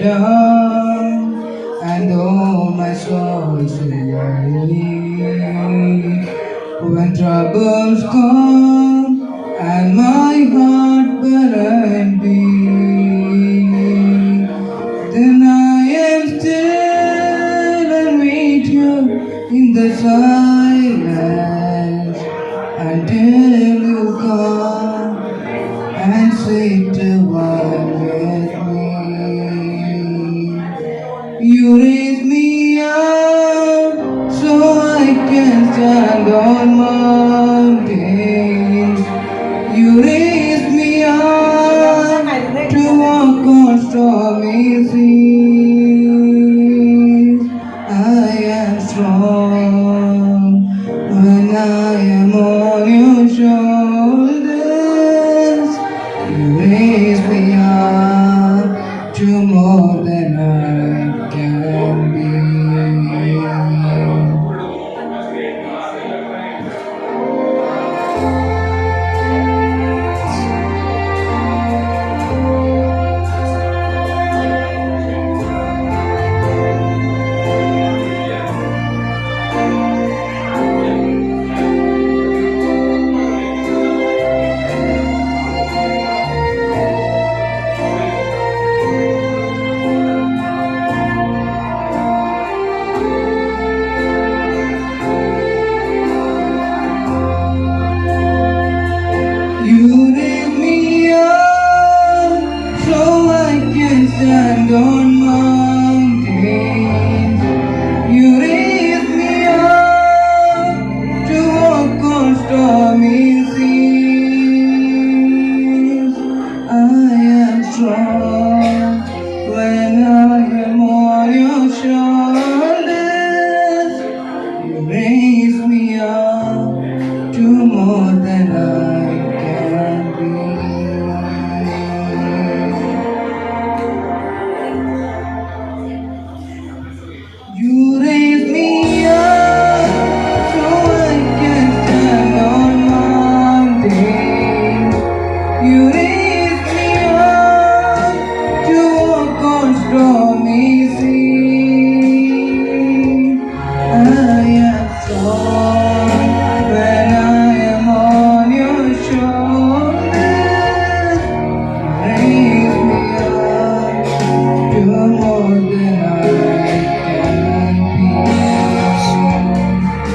Down and all my soul is weary. When troubles come and my heart burden be, then I am still and wait you in the silence until you come and sit a while with me. You raise me up so I can stand on mountains. You raise me up to walk on stormy seas. I am strong when I am on your shoulders. You raise me up to more than I can be. You raise me up so I can stand on mountains. You raise me up to walk on stormy seas. I am strong when I am on your shoulders. You raise me up to more than I can be. You raise me up so I can stand on mountains. You raise me up to walk on stormy seas. I am strong when I am on your shoulders. Raise me up to more than I can be.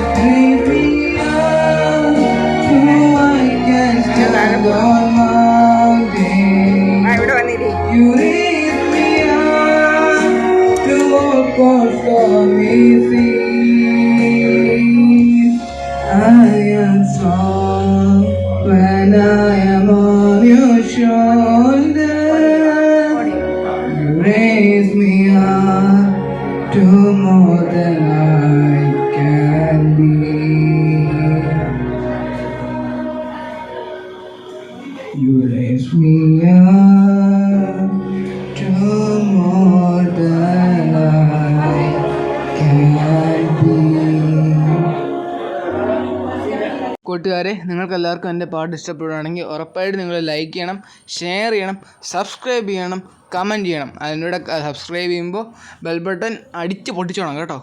Raise me up so I can stand on mountains. You raise me up to walk on stormy seas. I am strong when I am on your shoulders. You raise me up to more than I can be. You raise me up to more than I can be. കൂട്ടുകാരെ, നിങ്ങൾക്കെല്ലാവർക്കും എൻ്റെ പാട്ട് ഇഷ്ടപ്പെടുകയാണെങ്കിൽ ഉറപ്പായിട്ട് നിങ്ങൾ like ചെയ്യണം, share ചെയ്യണം, subscribe ചെയ്യണം, കമൻറ്റ് ചെയ്യണം. അതിനൂടെ സബ്സ്ക്രൈബ് ചെയ്യുമ്പോൾ ബെൽ ബട്ടൺ അടിച്ച് പൊട്ടിച്ചോണം കേട്ടോ.